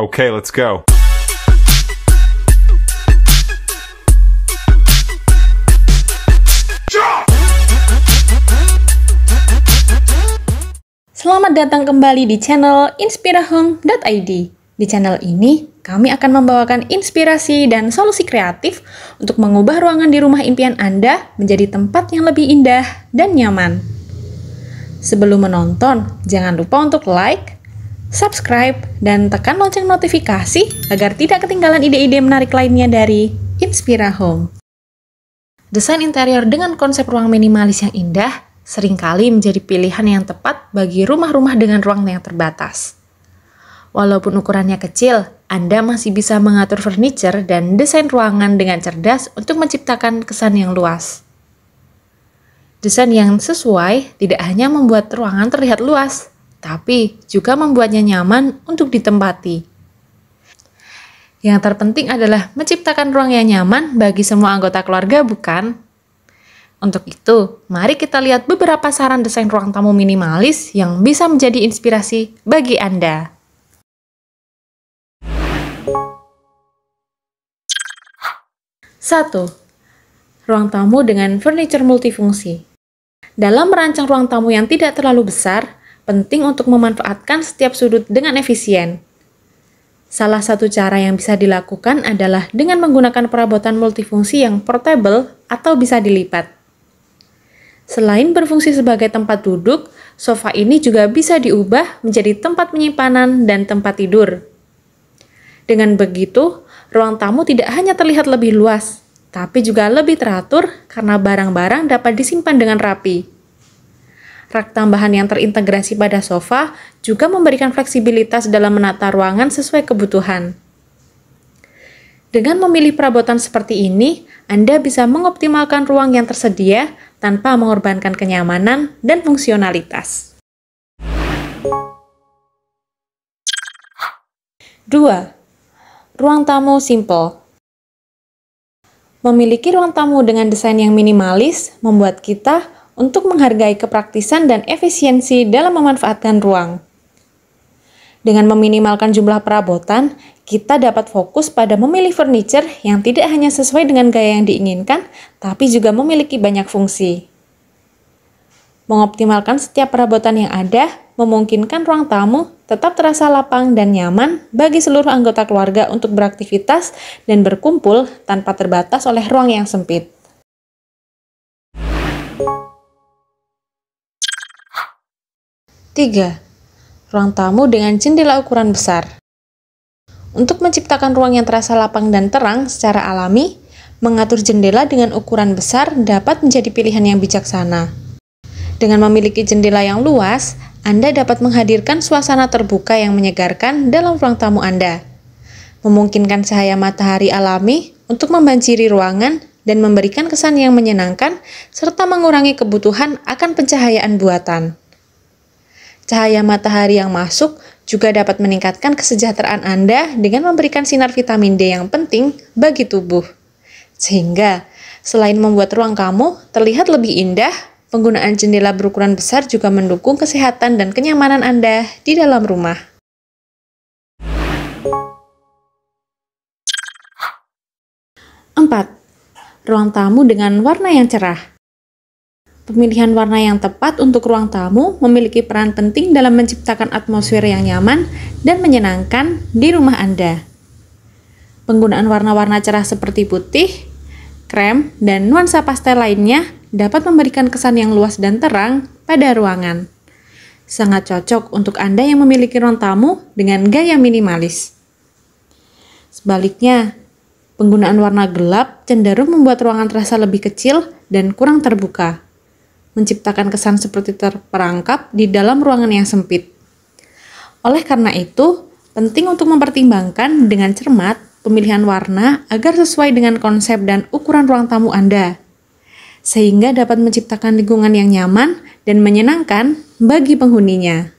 Okay, let's go. Selamat datang kembali di channel inspirahome.id. Di channel ini, kami akan membawakan inspirasi dan solusi kreatif untuk mengubah ruangan di rumah impian Anda menjadi tempat yang lebih indah dan nyaman. Sebelum menonton, jangan lupa untuk like, subscribe, dan tekan lonceng notifikasi agar tidak ketinggalan ide-ide menarik lainnya dari Inspirahome. Desain interior dengan konsep ruang minimalis yang indah seringkali menjadi pilihan yang tepat bagi rumah-rumah dengan ruang yang terbatas. Walaupun ukurannya kecil, Anda masih bisa mengatur furniture dan desain ruangan dengan cerdas untuk menciptakan kesan yang luas. Desain yang sesuai tidak hanya membuat ruangan terlihat luas, tapi juga membuatnya nyaman untuk ditempati. Yang terpenting adalah menciptakan ruang yang nyaman bagi semua anggota keluarga, bukan? Untuk itu, mari kita lihat beberapa saran desain ruang tamu minimalis yang bisa menjadi inspirasi bagi Anda. Satu, ruang tamu dengan furniture multifungsi. Dalam merancang ruang tamu yang tidak terlalu besar, penting untuk memanfaatkan setiap sudut dengan efisien. Salah satu cara yang bisa dilakukan adalah dengan menggunakan perabotan multifungsi yang portable atau bisa dilipat. Selain berfungsi sebagai tempat duduk, sofa ini juga bisa diubah menjadi tempat penyimpanan dan tempat tidur. Dengan begitu, ruang tamu tidak hanya terlihat lebih luas, tapi juga lebih teratur karena barang-barang dapat disimpan dengan rapi. Rak tambahan yang terintegrasi pada sofa juga memberikan fleksibilitas dalam menata ruangan sesuai kebutuhan. Dengan memilih perabotan seperti ini, Anda bisa mengoptimalkan ruang yang tersedia tanpa mengorbankan kenyamanan dan fungsionalitas. 2. Ruang tamu simple. Memiliki ruang tamu dengan desain yang minimalis membuat kita untuk menghargai kepraktisan dan efisiensi dalam memanfaatkan ruang. Dengan meminimalkan jumlah perabotan, kita dapat fokus pada memilih furniture yang tidak hanya sesuai dengan gaya yang diinginkan, tapi juga memiliki banyak fungsi. Mengoptimalkan setiap perabotan yang ada memungkinkan ruang tamu tetap terasa lapang dan nyaman bagi seluruh anggota keluarga untuk beraktivitas dan berkumpul tanpa terbatas oleh ruang yang sempit. 3. Ruang tamu dengan jendela ukuran besar. Untuk menciptakan ruang yang terasa lapang dan terang secara alami, mengatur jendela dengan ukuran besar dapat menjadi pilihan yang bijaksana. Dengan memiliki jendela yang luas, Anda dapat menghadirkan suasana terbuka yang menyegarkan dalam ruang tamu Anda, memungkinkan cahaya matahari alami untuk membanjiri ruangan dan memberikan kesan yang menyenangkan, serta mengurangi kebutuhan akan pencahayaan buatan. Cahaya matahari yang masuk juga dapat meningkatkan kesejahteraan Anda dengan memberikan sinar vitamin D yang penting bagi tubuh. Sehingga, selain membuat ruang kamu terlihat lebih indah, penggunaan jendela berukuran besar juga mendukung kesehatan dan kenyamanan Anda di dalam rumah. 4. Ruang tamu dengan warna yang cerah. Pemilihan warna yang tepat untuk ruang tamu memiliki peran penting dalam menciptakan atmosfer yang nyaman dan menyenangkan di rumah Anda. Penggunaan warna-warna cerah seperti putih, krem, dan nuansa pastel lainnya dapat memberikan kesan yang luas dan terang pada ruangan. Sangat cocok untuk Anda yang memiliki ruang tamu dengan gaya minimalis. Sebaliknya, penggunaan warna gelap cenderung membuat ruangan terasa lebih kecil dan kurang terbuka, menciptakan kesan seperti terperangkap di dalam ruangan yang sempit. Oleh karena itu, penting untuk mempertimbangkan dengan cermat pemilihan warna agar sesuai dengan konsep dan ukuran ruang tamu Anda, sehingga dapat menciptakan lingkungan yang nyaman dan menyenangkan bagi penghuninya.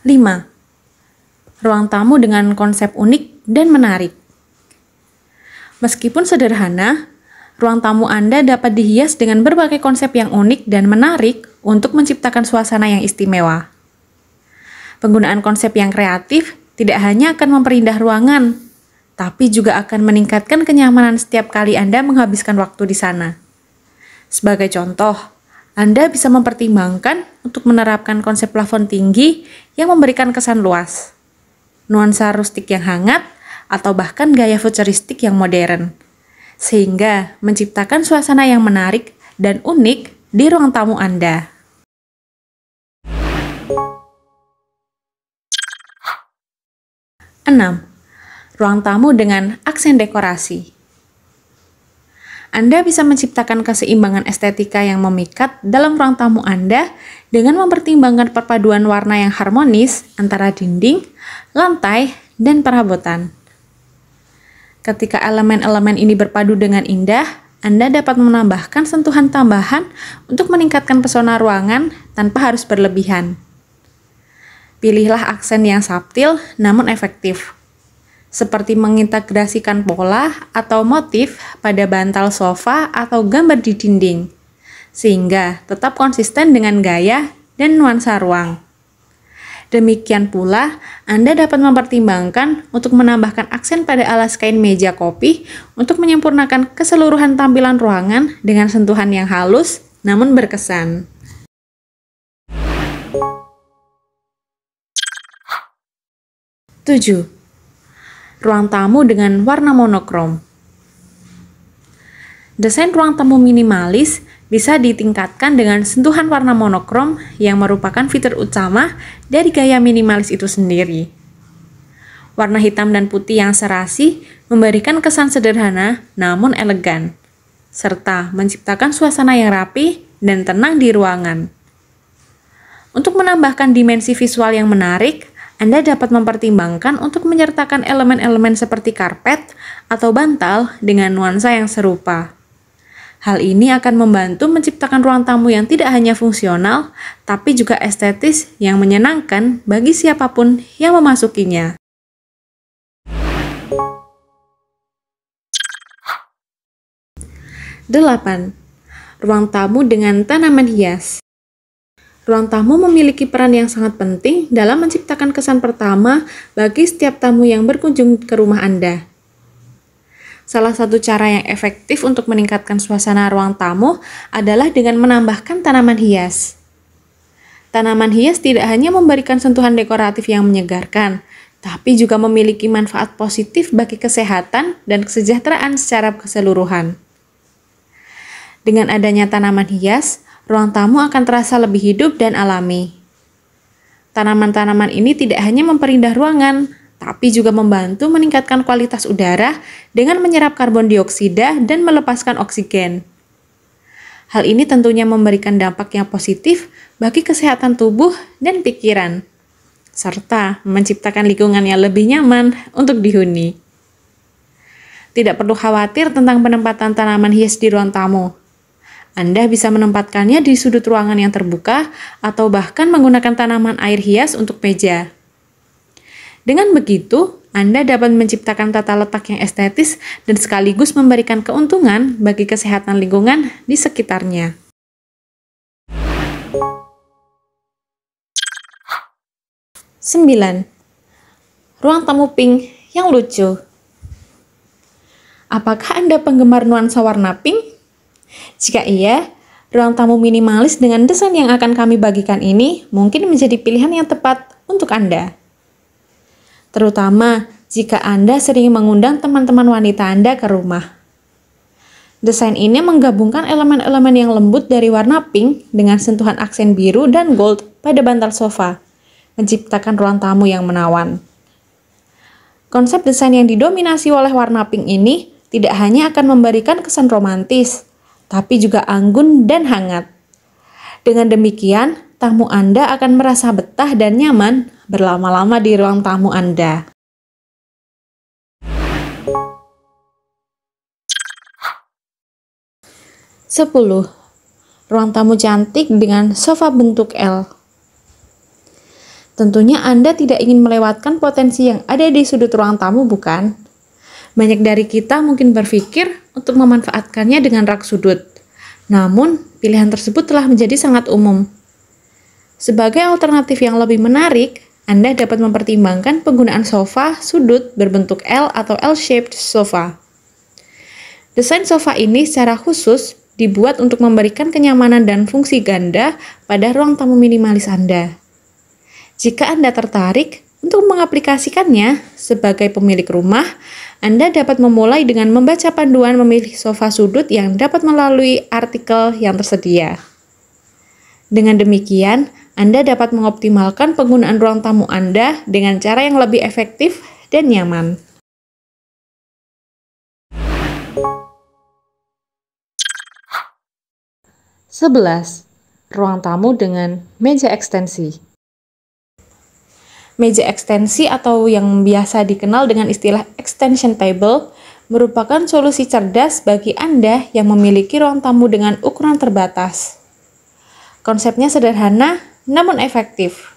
5. Ruang tamu dengan konsep unik dan menarik. Meskipun sederhana, ruang tamu Anda dapat dihias dengan berbagai konsep yang unik dan menarik untuk menciptakan suasana yang istimewa. Penggunaan konsep yang kreatif tidak hanya akan memperindah ruangan, tapi juga akan meningkatkan kenyamanan setiap kali Anda menghabiskan waktu di sana. Sebagai contoh, Anda bisa mempertimbangkan untuk menerapkan konsep plafon tinggi yang memberikan kesan luas, nuansa rustik yang hangat, atau bahkan gaya futuristik yang modern, sehingga menciptakan suasana yang menarik dan unik di ruang tamu Anda. Enam, ruang tamu dengan aksen dekorasi. Anda bisa menciptakan keseimbangan estetika yang memikat dalam ruang tamu Anda dengan mempertimbangkan perpaduan warna yang harmonis antara dinding, lantai, dan perabotan. Ketika elemen-elemen ini berpadu dengan indah, Anda dapat menambahkan sentuhan tambahan untuk meningkatkan pesona ruangan tanpa harus berlebihan. Pilihlah aksen yang subtil namun efektif, seperti mengintegrasikan pola atau motif pada bantal sofa atau gambar di dinding, sehingga tetap konsisten dengan gaya dan nuansa ruang. Demikian pula, Anda dapat mempertimbangkan untuk menambahkan aksen pada alas kain meja kopi untuk menyempurnakan keseluruhan tampilan ruangan dengan sentuhan yang halus namun berkesan. 7. Ruang tamu dengan warna monokrom. Desain ruang tamu minimalis bisa ditingkatkan dengan sentuhan warna monokrom yang merupakan fitur utama dari gaya minimalis itu sendiri. Warna hitam dan putih yang serasi memberikan kesan sederhana namun elegan, serta menciptakan suasana yang rapi dan tenang di ruangan. Untuk menambahkan dimensi visual yang menarik, Anda dapat mempertimbangkan untuk menyertakan elemen-elemen seperti karpet atau bantal dengan nuansa yang serupa. Hal ini akan membantu menciptakan ruang tamu yang tidak hanya fungsional, tapi juga estetis yang menyenangkan bagi siapapun yang memasukinya. 8. Ruang tamu dengan tanaman hias. Ruang tamu memiliki peran yang sangat penting dalam menciptakan kesan pertama bagi setiap tamu yang berkunjung ke rumah Anda. Salah satu cara yang efektif untuk meningkatkan suasana ruang tamu adalah dengan menambahkan tanaman hias. Tanaman hias tidak hanya memberikan sentuhan dekoratif yang menyegarkan, tapi juga memiliki manfaat positif bagi kesehatan dan kesejahteraan secara keseluruhan. Dengan adanya tanaman hias, ruang tamu akan terasa lebih hidup dan alami. Tanaman-tanaman ini tidak hanya memperindah ruangan, tapi juga membantu meningkatkan kualitas udara dengan menyerap karbon dioksida dan melepaskan oksigen. Hal ini tentunya memberikan dampak yang positif bagi kesehatan tubuh dan pikiran, serta menciptakan lingkungan yang lebih nyaman untuk dihuni. Tidak perlu khawatir tentang penempatan tanaman hias di ruang tamu. Anda bisa menempatkannya di sudut ruangan yang terbuka atau bahkan menggunakan tanaman air hias untuk meja. Dengan begitu, Anda dapat menciptakan tata letak yang estetis dan sekaligus memberikan keuntungan bagi kesehatan lingkungan di sekitarnya. 9. Ruang tamu pink yang lucu. Apakah Anda penggemar nuansa warna pink? Jika iya, ruang tamu minimalis dengan desain yang akan kami bagikan ini mungkin menjadi pilihan yang tepat untuk Anda. Terutama jika Anda sering mengundang teman-teman wanita Anda ke rumah. Desain ini menggabungkan elemen-elemen yang lembut dari warna pink dengan sentuhan aksen biru dan gold pada bantal sofa, menciptakan ruang tamu yang menawan. Konsep desain yang didominasi oleh warna pink ini tidak hanya akan memberikan kesan romantis, tapi juga anggun dan hangat. Dengan demikian, tamu Anda akan merasa betah dan nyaman berlama-lama di ruang tamu Anda. 10. Ruang tamu cantik dengan sofa bentuk L. Tentunya Anda tidak ingin melewatkan potensi yang ada di sudut ruang tamu, bukan? Banyak dari kita mungkin berpikir untuk memanfaatkannya dengan rak sudut. Namun, pilihan tersebut telah menjadi sangat umum. Sebagai alternatif yang lebih menarik, Anda dapat mempertimbangkan penggunaan sofa sudut berbentuk L atau L-shaped sofa. Desain sofa ini secara khusus dibuat untuk memberikan kenyamanan dan fungsi ganda pada ruang tamu minimalis Anda. Jika Anda tertarik untuk mengaplikasikannya sebagai pemilik rumah, Anda dapat memulai dengan membaca panduan memilih sofa sudut yang dapat melalui artikel yang tersedia. Dengan demikian, Anda dapat mengoptimalkan penggunaan ruang tamu Anda dengan cara yang lebih efektif dan nyaman. Sebelas, ruang tamu dengan meja ekstensi. Meja ekstensi atau yang biasa dikenal dengan istilah extension table merupakan solusi cerdas bagi Anda yang memiliki ruang tamu dengan ukuran terbatas. Konsepnya sederhana namun efektif.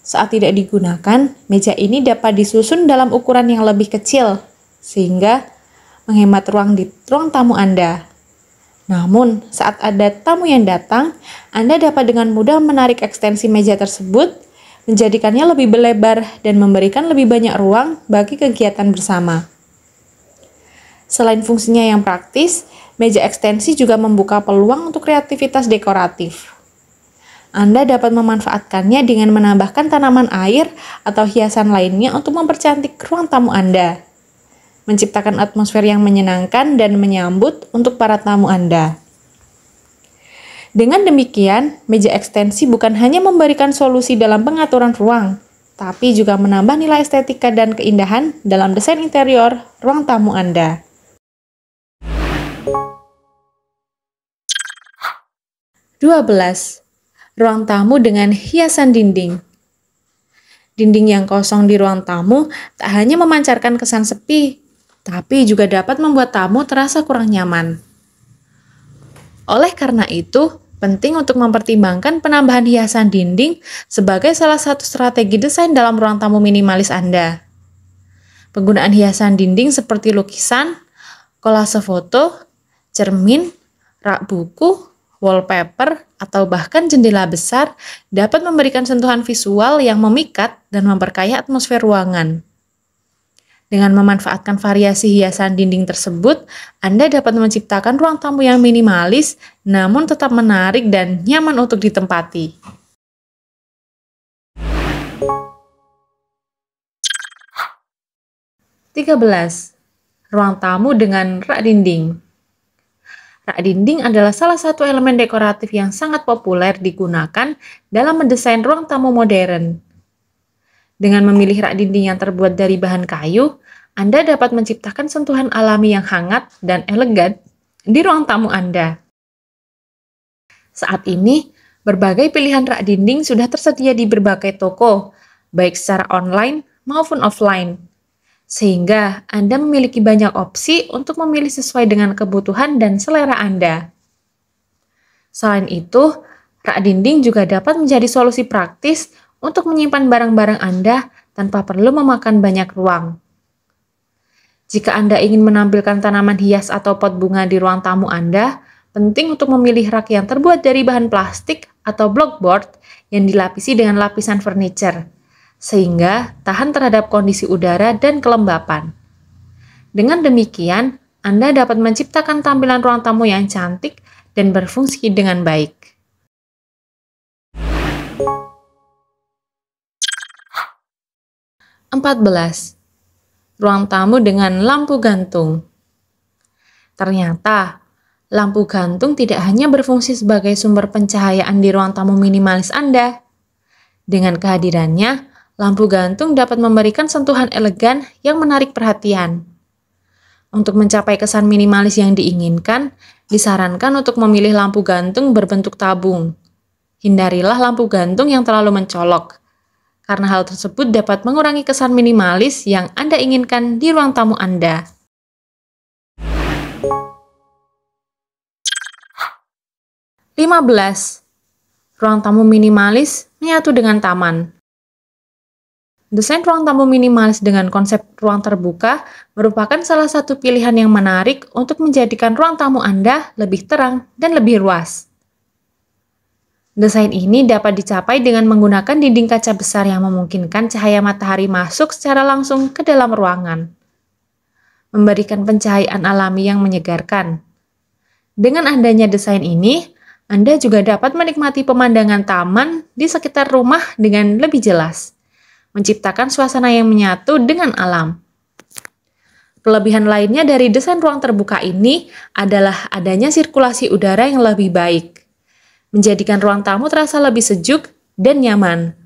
Saat tidak digunakan, meja ini dapat disusun dalam ukuran yang lebih kecil sehingga menghemat ruang di ruang tamu Anda. Namun, saat ada tamu yang datang, Anda dapat dengan mudah menarik ekstensi meja tersebut, menjadikannya lebih berlebar dan memberikan lebih banyak ruang bagi kegiatan bersama. Selain fungsinya yang praktis, meja ekstensi juga membuka peluang untuk kreativitas dekoratif. Anda dapat memanfaatkannya dengan menambahkan tanaman air atau hiasan lainnya untuk mempercantik ruang tamu Anda, menciptakan atmosfer yang menyenangkan dan menyambut untuk para tamu Anda. Dengan demikian, meja ekstensi bukan hanya memberikan solusi dalam pengaturan ruang, tapi juga menambah nilai estetika dan keindahan dalam desain interior ruang tamu Anda. 12. Ruang tamu dengan hiasan dinding. Dinding yang kosong di ruang tamu tak hanya memancarkan kesan sepi, tapi juga dapat membuat tamu terasa kurang nyaman. Oleh karena itu, penting untuk mempertimbangkan penambahan hiasan dinding sebagai salah satu strategi desain dalam ruang tamu minimalis Anda. Penggunaan hiasan dinding seperti lukisan, kolase foto, cermin, rak buku, wallpaper, atau bahkan jendela besar dapat memberikan sentuhan visual yang memikat dan memperkaya atmosfer ruangan. Dengan memanfaatkan variasi hiasan dinding tersebut, Anda dapat menciptakan ruang tamu yang minimalis, namun tetap menarik dan nyaman untuk ditempati. 13. Ruang tamu dengan rak dinding. Rak dinding adalah salah satu elemen dekoratif yang sangat populer digunakan dalam mendesain ruang tamu modern. Dengan memilih rak dinding yang terbuat dari bahan kayu, Anda dapat menciptakan sentuhan alami yang hangat dan elegan di ruang tamu Anda. Saat ini, berbagai pilihan rak dinding sudah tersedia di berbagai toko, baik secara online maupun offline, sehingga Anda memiliki banyak opsi untuk memilih sesuai dengan kebutuhan dan selera Anda. Selain itu, rak dinding juga dapat menjadi solusi praktis untuk menyimpan barang-barang Anda tanpa perlu memakan banyak ruang. Jika Anda ingin menampilkan tanaman hias atau pot bunga di ruang tamu Anda, penting untuk memilih rak yang terbuat dari bahan plastik atau blockboard yang dilapisi dengan lapisan furniture, sehingga tahan terhadap kondisi udara dan kelembapan. Dengan demikian, Anda dapat menciptakan tampilan ruang tamu yang cantik dan berfungsi dengan baik. 14. Ruang tamu dengan lampu gantung. Ternyata, lampu gantung tidak hanya berfungsi sebagai sumber pencahayaan di ruang tamu minimalis Anda. Dengan kehadirannya, lampu gantung dapat memberikan sentuhan elegan yang menarik perhatian. Untuk mencapai kesan minimalis yang diinginkan, disarankan untuk memilih lampu gantung berbentuk tabung. Hindarilah lampu gantung yang terlalu mencolok, karena hal tersebut dapat mengurangi kesan minimalis yang Anda inginkan di ruang tamu Anda. 15. Ruang tamu minimalis menyatu dengan taman. Desain ruang tamu minimalis dengan konsep ruang terbuka merupakan salah satu pilihan yang menarik untuk menjadikan ruang tamu Anda lebih terang dan lebih luas. Desain ini dapat dicapai dengan menggunakan dinding kaca besar yang memungkinkan cahaya matahari masuk secara langsung ke dalam ruangan, memberikan pencahayaan alami yang menyegarkan. Dengan adanya desain ini, Anda juga dapat menikmati pemandangan taman di sekitar rumah dengan lebih jelas, menciptakan suasana yang menyatu dengan alam. Kelebihan lainnya dari desain ruang terbuka ini adalah adanya sirkulasi udara yang lebih baik, menjadikan ruang tamu terasa lebih sejuk dan nyaman.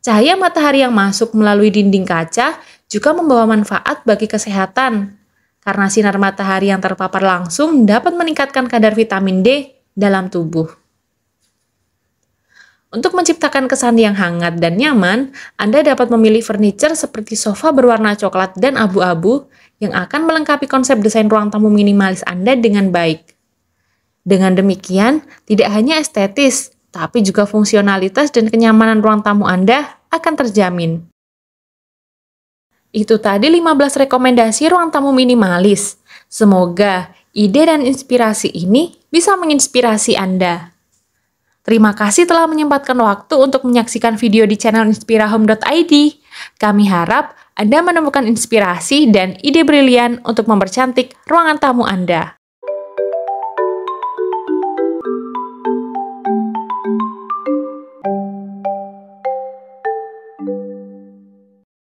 Cahaya matahari yang masuk melalui dinding kaca juga membawa manfaat bagi kesehatan, karena sinar matahari yang terpapar langsung dapat meningkatkan kadar vitamin D dalam tubuh. Untuk menciptakan kesan yang hangat dan nyaman, Anda dapat memilih furniture seperti sofa berwarna coklat dan abu-abu yang akan melengkapi konsep desain ruang tamu minimalis Anda dengan baik. Dengan demikian, tidak hanya estetis, tapi juga fungsionalitas dan kenyamanan ruang tamu Anda akan terjamin. Itu tadi 15 rekomendasi ruang tamu minimalis. Semoga ide dan inspirasi ini bisa menginspirasi Anda. Terima kasih telah menyempatkan waktu untuk menyaksikan video di channel inspirahome.id. Kami harap Anda menemukan inspirasi dan ide brilian untuk mempercantik ruangan tamu Anda.